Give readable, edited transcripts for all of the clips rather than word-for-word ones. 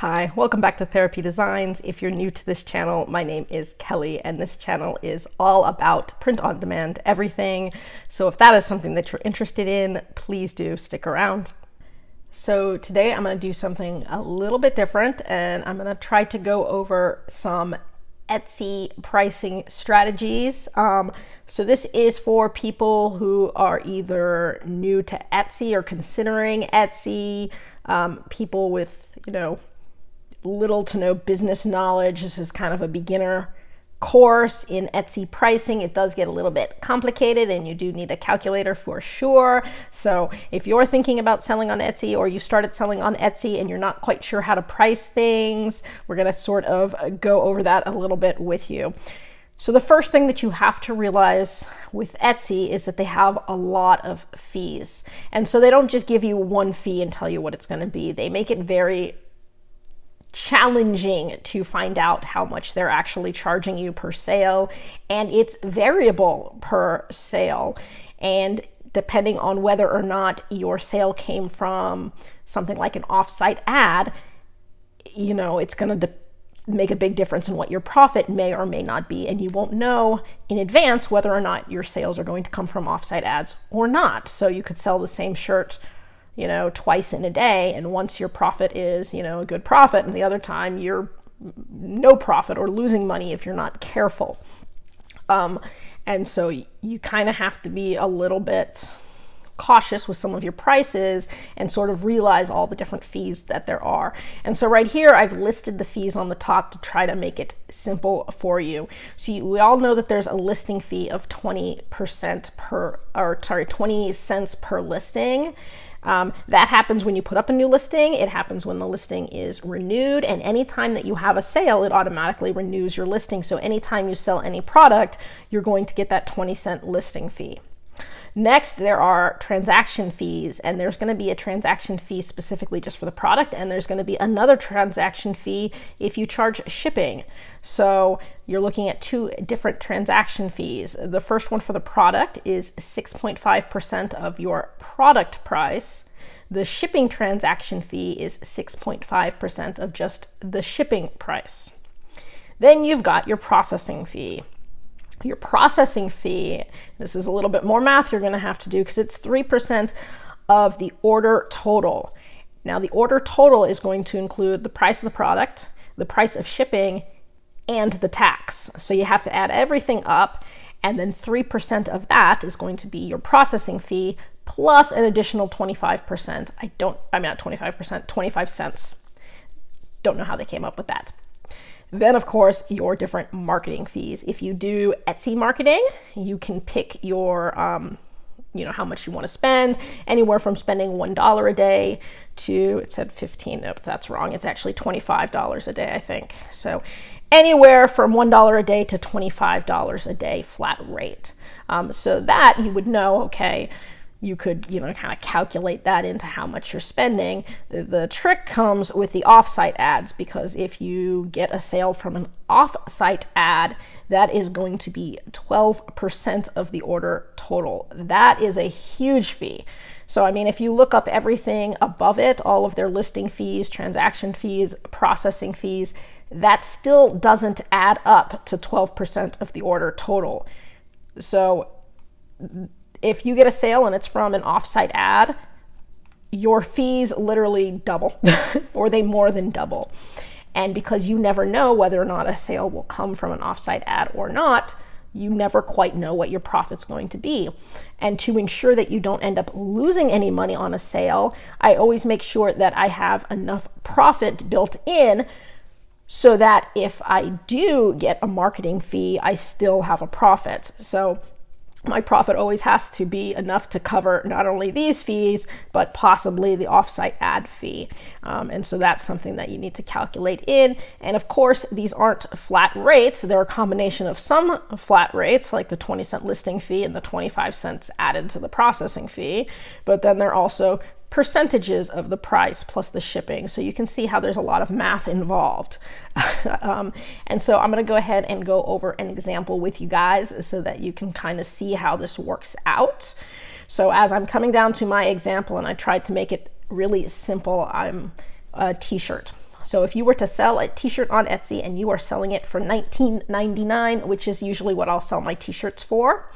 Hi, welcome back to Therapy Designs. If you're new to this channel, my name is Kelly, and this channel is all about print-on-demand everything. So if that is something that you're interested in, please do stick around. So today I'm going to do something a little bit different, and I'm going to try to go over some Etsy pricing strategies. So this is for people who are either new to Etsy or considering Etsy, people with, little to no business knowledge. This is kind of a beginner course in Etsy pricing. It does get a little bit complicated and you do need a calculator for sure. So if you're thinking about selling on Etsy or you started selling on Etsy and you're not quite sure how to price things, we're going to sort of go over that a little bit with you. So the first thing that you have to realize with Etsy is that they have a lot of fees. And so they don't just give you one fee and tell you what it's going to be. They make it very challenging to find out how much they're actually charging you per sale, and it's variable per sale. And depending on whether or not your sale came from something like an offsite ad, it's going to make a big difference in what your profit may or may not be, and you won't know in advance whether or not your sales are going to come from offsite ads or not. So you could sell the same shirt twice in a day, and once your profit is, a good profit, and the other time you're no profit or losing money if you're not careful. And so you kind of have to be a little bit cautious with some of your prices and sort of realize all the different fees that there are. And so right here, I've listed the fees on the top to try to make it simple for you. So we all know that there's a listing fee of 20 cents per listing. That happens when you put up a new listing. It happens when the listing is renewed, and anytime that you have a sale, it automatically renews your listing. So anytime you sell any product, you're going to get that 20-cent listing fee. Next, there are transaction fees, and there's going to be a transaction fee specifically just for the product, and there's going to be another transaction fee if you charge shipping. So you're looking at two different transaction fees. The first one for the product is 6.5% of your product price. The shipping transaction fee is 6.5% of just the shipping price. Then you've got your processing fee. Your processing fee, this is a little bit more math you're going to have to do because it's 3% of the order total. Now the order total is going to include the price of the product, the price of shipping, and the tax. So you have to add everything up, and then 3% of that is going to be your processing fee plus an additional 25%. 25 cents. Don't know how they came up with that. Then, of course, your different marketing fees. If you do Etsy marketing, you can pick your, how much you want to spend, anywhere from spending $1 a day to, it said 15, nope, that's wrong. It's actually $25 a day, I think. So anywhere from $1 a day to $25 a day flat rate. So that you would know, okay, you could, kind of calculate that into how much you're spending. The trick comes with the offsite ads, because if you get a sale from an offsite ad, that is going to be 12% of the order total. That is a huge fee. So, if you look up everything above it, all of their listing fees, transaction fees, processing fees, that still doesn't add up to 12% of the order total. So if you get a sale and it's from an offsite ad, your fees literally double or they more than double. And because you never know whether or not a sale will come from an offsite ad or not, you never quite know what your profit's going to be. And to ensure that you don't end up losing any money on a sale, I always make sure that I have enough profit built in so that if I do get a marketing fee, I still have a profit. So my profit always has to be enough to cover not only these fees, but possibly the offsite ad fee. And so that's something that you need to calculate in. And of course, these aren't flat rates. They're a combination of some flat rates, like the 20-cent listing fee and the 25 cents added to the processing fee. But then they're also percentages of the price plus the shipping. So you can see how there's a lot of math involved. And so I'm going to go ahead and go over an example with you guys so that you can kind of see how this works out. So as I'm coming down to my example, and I tried to make it really simple, I'm a t-shirt. So if you were to sell a t-shirt on Etsy and you are selling it for $19.99, which is usually what I'll sell my t-shirts for,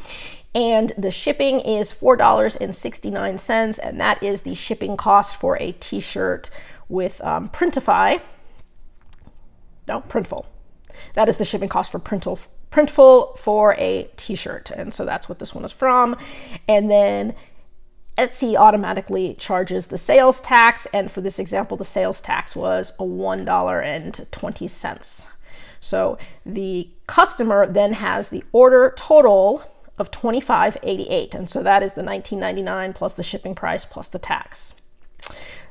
and the shipping is $4.69, and that is the shipping cost for a t-shirt with Printful. That is the shipping cost for Printful for a t-shirt, and so that's what this one is from. And then Etsy automatically charges the sales tax, and for this example, the sales tax was $1.20. So the customer then has the order total of $25.88, and so that is the $19.99 plus the shipping price plus the tax.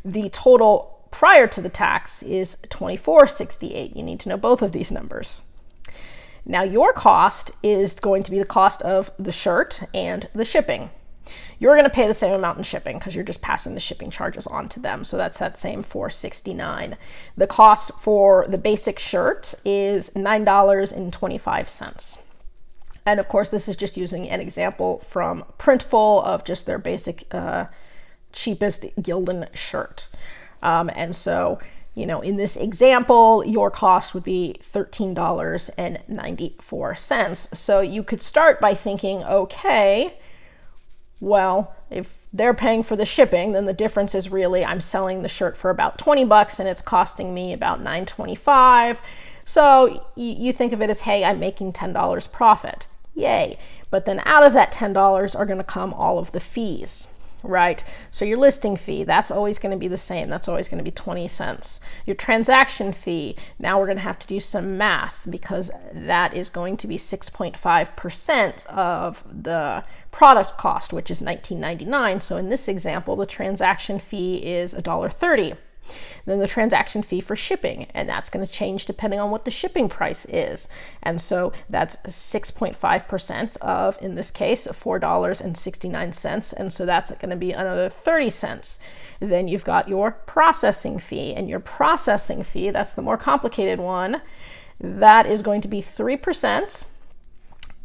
The total prior to the tax is $24.68. You need to know both of these numbers. Now your cost is going to be the cost of the shirt and the shipping. You're going to pay the same amount in shipping because you're just passing the shipping charges on to them. So that's that same $4.69. The cost for the basic shirt is $9.25. And of course, this is just using an example from Printful of just their basic, cheapest Gildan shirt. And so, in this example, your cost would be $13.94. So you could start by thinking, okay, well, if they're paying for the shipping, then the difference is really I'm selling the shirt for about $20 and it's costing me about $9.25. So you think of it as, hey, I'm making $10 profit. Yay. But then out of that $10 are going to come all of the fees, right? So your listing fee, that's always going to be the same. That's always going to be 20 cents. Your transaction fee, now we're going to have to do some math because that is going to be 6.5% of the product cost, which is $19.99. So in this example, the transaction fee is $1.30. Then the transaction fee for shipping, and that's going to change depending on what the shipping price is. And so that's 6.5% of, in this case, $4.69. And so that's going to be another 30 cents. Then you've got your processing fee, and your processing fee, that's the more complicated one, that is going to be 3%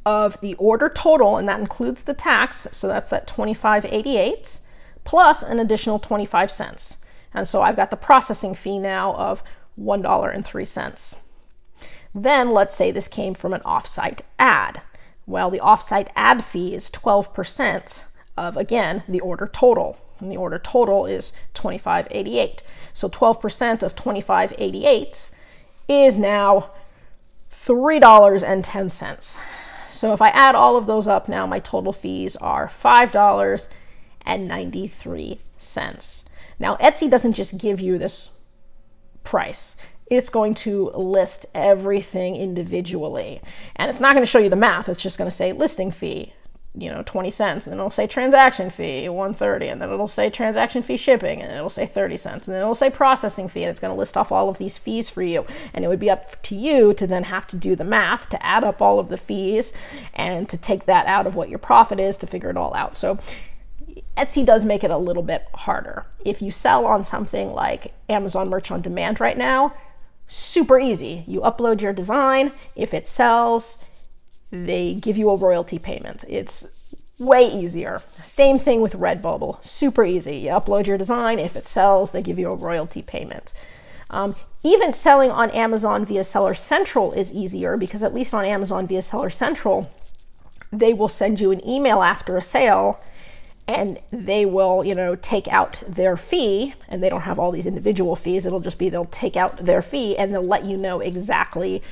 of the order total, and that includes the tax. So that's that $25.88 plus an additional 25 cents. And so I've got the processing fee now of $1.03. Then let's say this came from an offsite ad. Well, the offsite ad fee is 12% of, again, the order total. And the order total is $25.88. So 12% of $25.88 is now $3.10. So if I add all of those up now, my total fees are $5.93. Now, Etsy doesn't just give you this price. It's going to list everything individually. And it's not going to show you the math. It's just going to say listing fee, 20 cents. And then it'll say transaction fee, $1.30. And then it'll say transaction fee shipping. And it'll say 30 cents. And then it'll say processing fee. And it's going to list off all of these fees for you. And it would be up to you to then have to do the math to add up all of the fees and to take that out of what your profit is to figure it all out. So Etsy does make it a little bit harder. If you sell on something like Amazon Merch on Demand right now, super easy. You upload your design. If it sells, they give you a royalty payment. It's way easier. Same thing with Redbubble. Super easy. You upload your design. If it sells, they give you a royalty payment. Even selling on Amazon via Seller Central is easier because at least on Amazon via Seller Central, they will send you an email after a sale and they will, take out their fee, and they don't have all these individual fees. It'll just be they'll take out their fee and they'll let you know exactly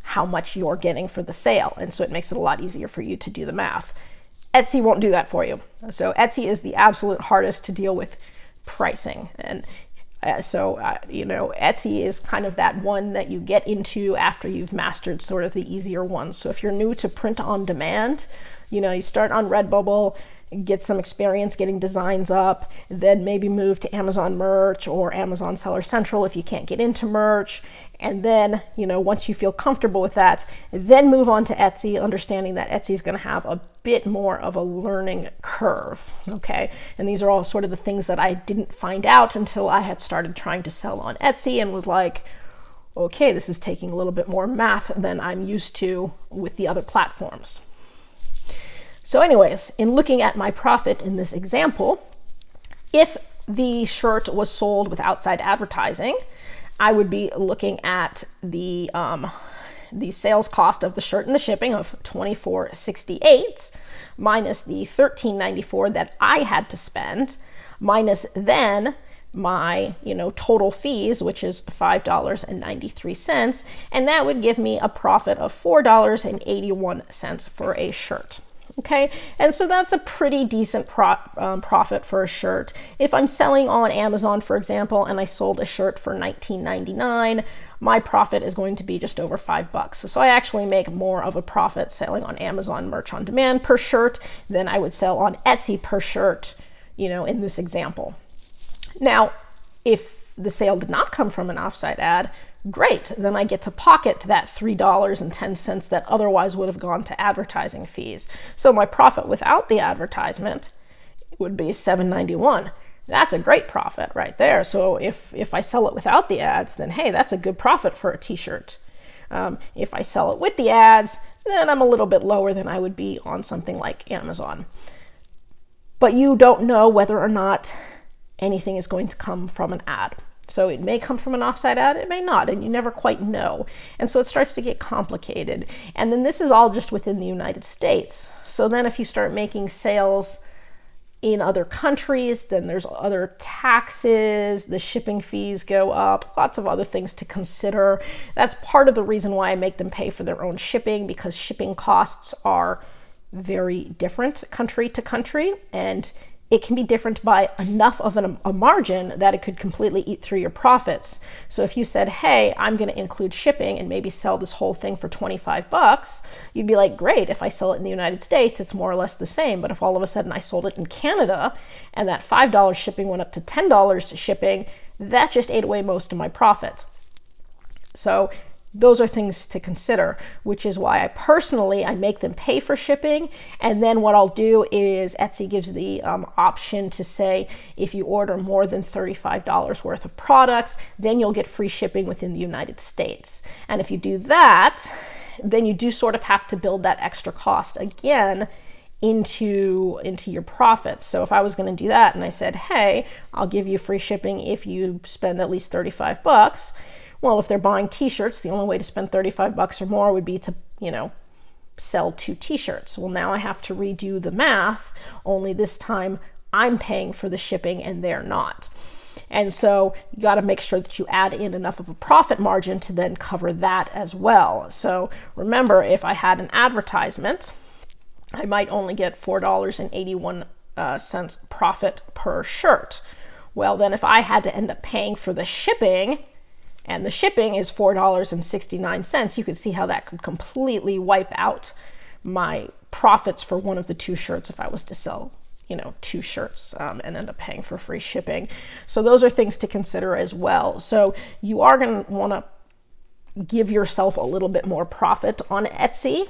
how much you're getting for the sale. And so it makes it a lot easier for you to do the math. Etsy won't do that for you. So Etsy is the absolute hardest to deal with pricing. And Etsy is kind of that one that you get into after you've mastered sort of the easier ones. So if you're new to print on demand, you start on Redbubble, get some experience getting designs up, then maybe move to Amazon Merch or Amazon Seller Central if you can't get into Merch. And then, once you feel comfortable with that, then move on to Etsy, understanding that Etsy is going to have a bit more of a learning curve, okay? And these are all sort of the things that I didn't find out until I had started trying to sell on Etsy and was like, okay, this is taking a little bit more math than I'm used to with the other platforms. So anyways, in looking at my profit in this example, if the shirt was sold with outside advertising, I would be looking at the sales cost of the shirt and the shipping of $24.68 minus the $13.94 that I had to spend, minus then my total fees, which is $5.93, and that would give me a profit of $4.81 for a shirt. Okay, and so that's a pretty decent profit for a shirt. If I'm selling on Amazon, for example, and I sold a shirt for $19.99, my profit is going to be just over $5. So I actually make more of a profit selling on Amazon merch on demand per shirt than I would sell on Etsy per shirt, in this example. Now, if the sale did not come from an offsite ad, great, then I get to pocket that $3.10 that otherwise would have gone to advertising fees. So my profit without the advertisement would be $7.91. That's a great profit right there. So if I sell it without the ads, then hey, that's a good profit for a t-shirt. If I sell it with the ads, then I'm a little bit lower than I would be on something like Amazon. But you don't know whether or not anything is going to come from an ad. So it may come from an offsite ad, it may not, and you never quite know. And so it starts to get complicated. And then this is all just within the United States. So then if you start making sales in other countries, then there's other taxes, the shipping fees go up, lots of other things to consider. That's part of the reason why I make them pay for their own shipping, because shipping costs are very different country to country, and it can be different by enough of a margin that it could completely eat through your profits. So if you said, hey, I'm going to include shipping and maybe sell this whole thing for $25, you'd be like, great, if I sell it in the United States, it's more or less the same. But if all of a sudden I sold it in Canada and that $5 shipping went up to $10 shipping, that just ate away most of my profit. So those are things to consider, which is why I make them pay for shipping. And then what I'll do is Etsy gives the option to say, if you order more than $35 worth of products, then you'll get free shipping within the United States. And if you do that, then you do sort of have to build that extra cost again into your profits. So if I was going to do that and I said, hey, I'll give you free shipping if you spend at least $35, well, if they're buying t-shirts, the only way to spend $35 or more would be to, sell 2 t-shirts. Well, now I have to redo the math, only this time I'm paying for the shipping and they're not. And so you got to make sure that you add in enough of a profit margin to then cover that as well. So remember, if I had an advertisement, I might only get $4.81 profit per shirt. Well, then if I had to end up paying for the shipping, and the shipping is $4.69, you could see how that could completely wipe out my profits for one of the 2 shirts if I was to sell, 2 shirts and end up paying for free shipping. So those are things to consider as well. So you are going to want to give yourself a little bit more profit on Etsy,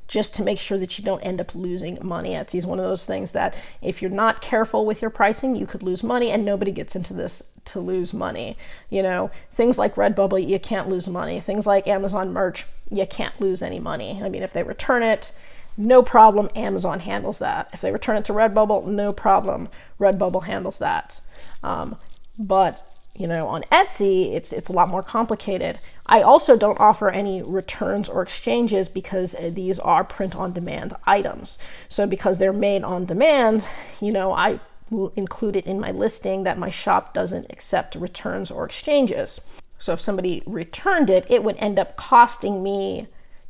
just to make sure that you don't end up losing money. Etsy is one of those things that if you're not careful with your pricing, you could lose money, and nobody gets into this to lose money. Things like Redbubble, you can't lose money. Things like Amazon merch, you can't lose any money. I mean, if they return it, no problem, Amazon handles that. If they return it to Redbubble, no problem, Redbubble handles that. But on Etsy, it's a lot more complicated. I also don't offer any returns or exchanges because these are print-on-demand items. So because they're made on demand, I will include it in my listing that my shop doesn't accept returns or exchanges. So if somebody returned it, it would end up costing me,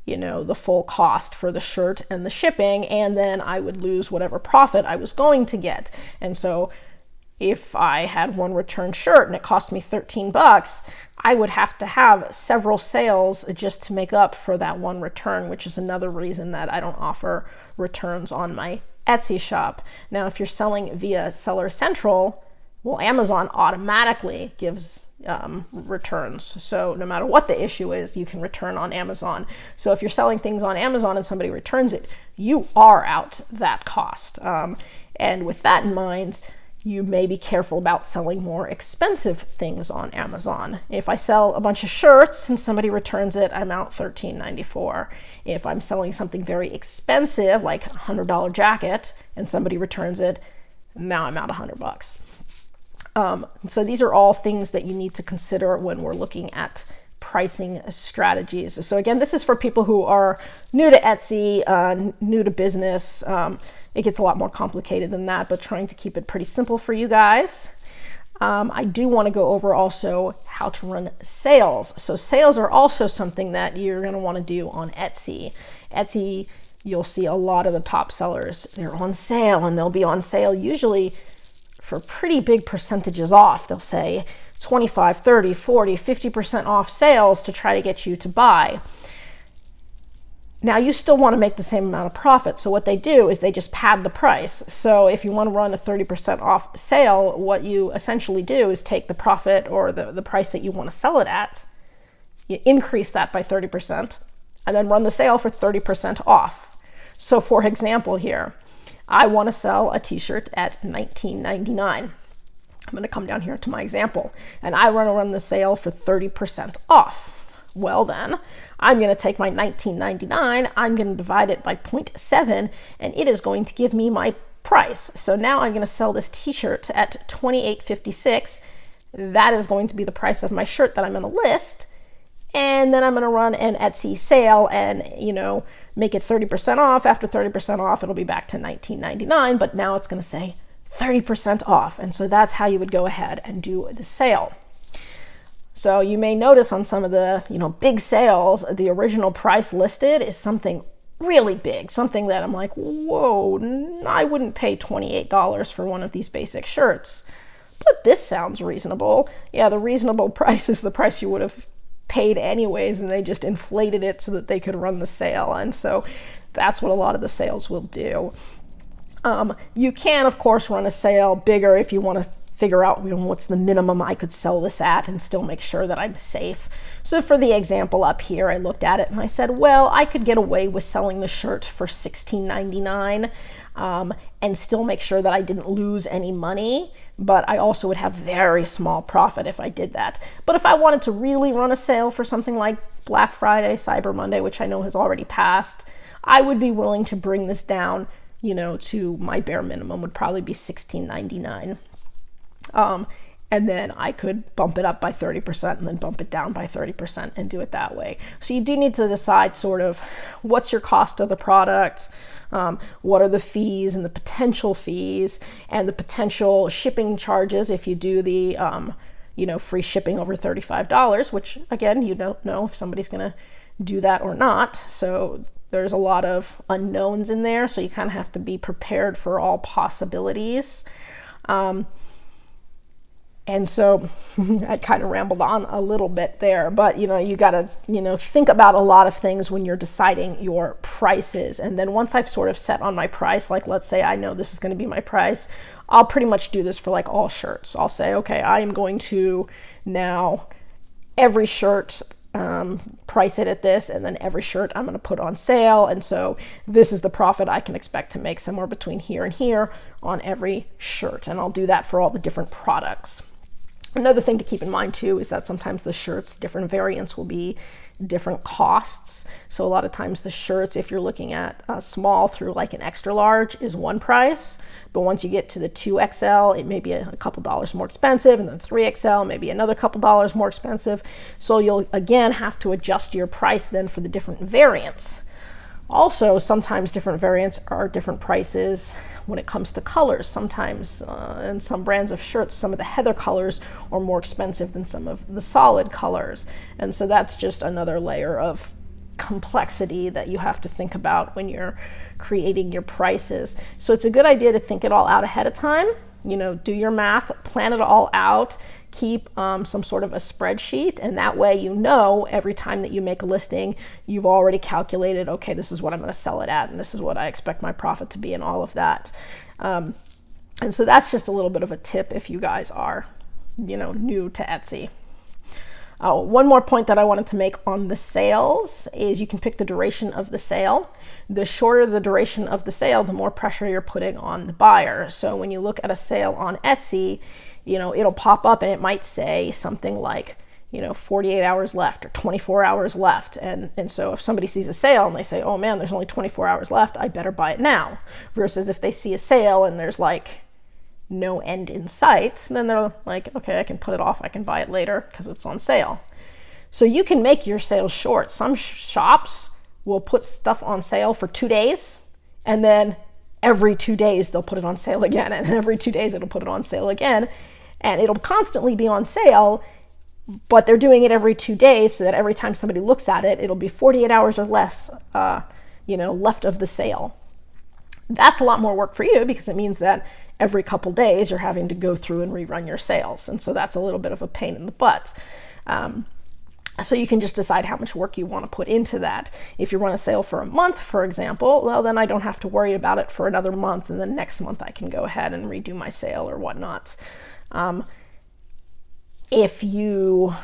the full cost for the shirt and the shipping, and then I would lose whatever profit I was going to get. And so if I had one return shirt and it cost me $13, I would have to have several sales just to make up for that one return, which is another reason that I don't offer returns on my Etsy shop. Now, if you're selling via Seller Central, well, Amazon automatically gives returns. So no matter what the issue is, you can return on Amazon. So if you're selling things on Amazon and somebody returns it, you are out that cost. And with that in mind, you may be careful about selling more expensive things on Amazon. If I sell a bunch of shirts and somebody returns it, I'm out $13.94. If I'm selling something very expensive, like a $100 jacket, and somebody returns it, now I'm out $100. So these are all things that you need to consider when we're looking at pricing strategies. So again, this is for people who are new to Etsy, new to business. It gets a lot more complicated than that, but trying to keep it pretty simple for you guys. I do want to go over also how to run sales. So sales are also something that you're going to want to do on Etsy. Etsy, you'll see a lot of the top sellers, they're on sale, and they'll be on sale usually for pretty big percentages off. They'll say 25, 30, 40, 50% off sales to try to get you to buy. Now you still want to make the same amount of profit. So what they do is they just pad the price. So if you want to run a 30% off sale, what you essentially do is take the profit or the price that you want to sell it at, you increase that by 30%, and then run the sale for 30% off. So for example here, I want to sell a t-shirt at $19.99. I'm going to come down here to my example, and I want to run the sale for 30% off. Well then, I'm going to take my $19.99, I'm going to divide it by 0.7, and it is going to give me my price. So now I'm going to sell this t-shirt at $28.56. That is going to be the price of my shirt that I'm going to list. And then I'm going to run an Etsy sale and, make it 30% off. After 30% off, it'll be back to $19.99, but now it's going to say 30% off. And so that's how you would go ahead and do the sale. So you may notice on some of the, big sales, the original price listed is something really big, something that I'm like, whoa, I wouldn't pay $28 for one of these basic shirts. But this sounds reasonable. Yeah, the reasonable price is the price you would have paid anyways, and they just inflated it so that they could run the sale. And so that's what a lot of the sales will do. You can, of course, run a sale bigger if you want to figure out what's the minimum I could sell this at and still make sure that I'm safe. So for the example up here, I looked at it and I said, well, I could get away with selling the shirt for $16.99 and still make sure that I didn't lose any money, but I also would have very small profit if I did that. But if I wanted to really run a sale for something like Black Friday, Cyber Monday, which I know has already passed, I would be willing to bring this down, to my bare minimum would probably be $16.99. And then I could bump it up by 30% and then bump it down by 30% and do it that way. So you do need to decide sort of what's your cost of the product, what are the fees and the potential fees and the potential shipping charges if you do the, free shipping over $35, which again, you don't know if somebody's going to do that or not. So there's a lot of unknowns in there. So you kind of have to be prepared for all possibilities. And so I kind of rambled on a little bit there, but you got to, think about a lot of things when you're deciding your prices. And then once I've sort of set on my price, like let's say I know this is going to be my price, I'll pretty much do this for like all shirts. I'll say, okay, I am going to now every shirt price it at this, and then every shirt I'm going to put on sale. And so this is the profit I can expect to make somewhere between here and here on every shirt. And I'll do that for all the different products. Another thing to keep in mind too is that sometimes the shirts, different variants will be different costs. So a lot of times the shirts, if you're looking at small through like an extra large, is one price. But once you get to the 2XL, it may be a couple dollars more expensive, and then 3XL, maybe another couple dollars more expensive. So you'll again have to adjust your price then for the different variants. Also, sometimes different variants are different prices when it comes to colors. Sometimes in some brands of shirts, some of the heather colors are more expensive than some of the solid colors. And so that's just another layer of complexity that you have to think about when you're creating your prices. So it's a good idea to think it all out ahead of time. Do your math, plan it all out, keep some sort of a spreadsheet, and that way every time that you make a listing, you've already calculated, okay, this is what I'm going to sell it at, and this is what I expect my profit to be, and all of that. And so that's just a little bit of a tip if you guys are, new to Etsy. One more point that I wanted to make on the sales is you can pick the duration of the sale. The shorter the duration of the sale, the more pressure you're putting on the buyer. So when you look at a sale on Etsy, it'll pop up and it might say something like, 48 hours left or 24 hours left. And so if somebody sees a sale and they say, oh man, there's only 24 hours left, I better buy it now. Versus if they see a sale and there's like, no end in sight, then they're like, okay, I can put it off, I can buy it later because it's on sale. So you can make your sales short. Some shops will put stuff on sale for 2 days, and then every 2 days they'll put it on sale again, and every 2 days it'll put it on sale again, and it'll constantly be on sale, but they're doing it every 2 days so that every time somebody looks at it, it'll be 48 hours or less left of the sale. That's a lot more work for you because it means that every couple days you're having to go through and rerun your sales, and so that's a little bit of a pain in the butt. So you can just decide how much work you want to put into that. If you run a sale for a month, for example, well, then I don't have to worry about it for another month, and then next month I can go ahead and redo my sale or whatnot. If you're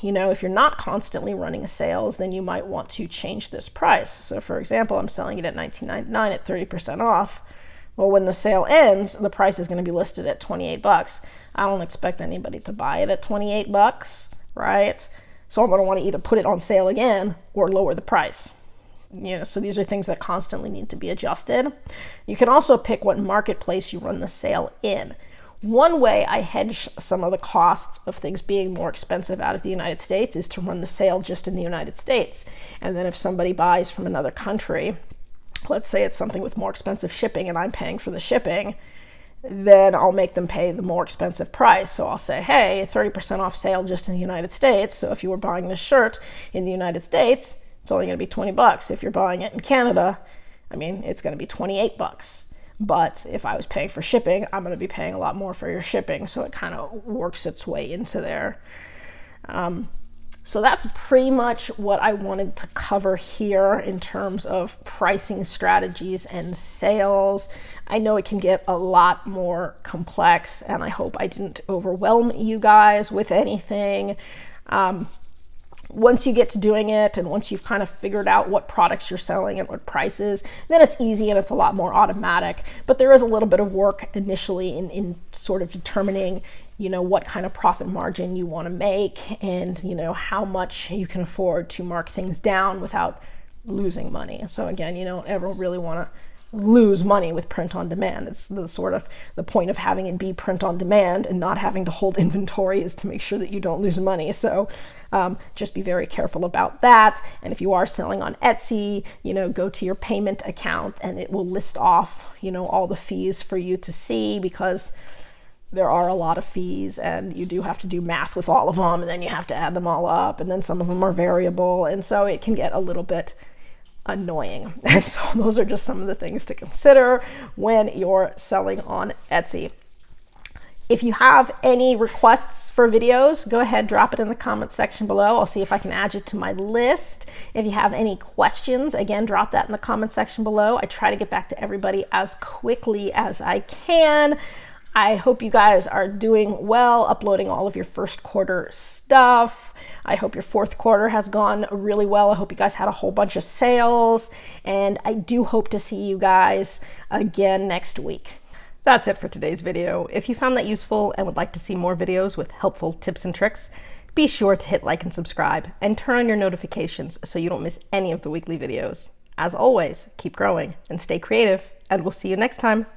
not constantly running sales, then you might want to change this price. So for example, I'm selling it at $19.99 at 30% off. Well, when the sale ends, the price is going to be listed at $28. I don't expect anybody to buy it at $28, right? So I'm going to want to either put it on sale again or lower the price. So these are things that constantly need to be adjusted. You can also pick what marketplace you run the sale in. One way I hedge some of the costs of things being more expensive out of the United States is to run the sale just in the United States. And then if somebody buys from another country, let's say it's something with more expensive shipping and I'm paying for the shipping, then I'll make them pay the more expensive price. So I'll say, hey, 30% off sale just in the United States. So if you were buying this shirt in the United States, it's only going to be $20. If you're buying it in Canada, it's going to be $28. But if I was paying for shipping, I'm going to be paying a lot more for your shipping. So it kind of works its way into there. So that's pretty much what I wanted to cover here in terms of pricing strategies and sales. I know it can get a lot more complex, and I hope I didn't overwhelm you guys with anything. Once you get to doing it, and once you've kind of figured out what products you're selling and what prices, then it's easy and it's a lot more automatic. But there is a little bit of work initially in sort of determining what kind of profit margin you want to make, and how much you can afford to mark things down without losing money. So again, you don't ever really want to lose money with print on demand. It's the point of having it be print on demand and not having to hold inventory is to make sure that you don't lose money. So just be very careful about that. And if you are selling on Etsy, go to your payment account and it will list off all the fees for you to see, because there are a lot of fees and you do have to do math with all of them, and then you have to add them all up, and then some of them are variable, and so it can get a little bit annoying. And so those are just some of the things to consider when you're selling on Etsy. If you have any requests for videos, go ahead, drop it in the comments section below. I'll see if I can add you to my list. If you have any questions, again, drop that in the comments section below. I try to get back to everybody as quickly as I can. I hope you guys are doing well, uploading all of your first quarter stuff. I hope your fourth quarter has gone really well. I hope you guys had a whole bunch of sales, and I do hope to see you guys again next week. That's it for today's video. If you found that useful and would like to see more videos with helpful tips and tricks, be sure to hit like and subscribe and turn on your notifications so you don't miss any of the weekly videos. As always, keep growing and stay creative, and we'll see you next time.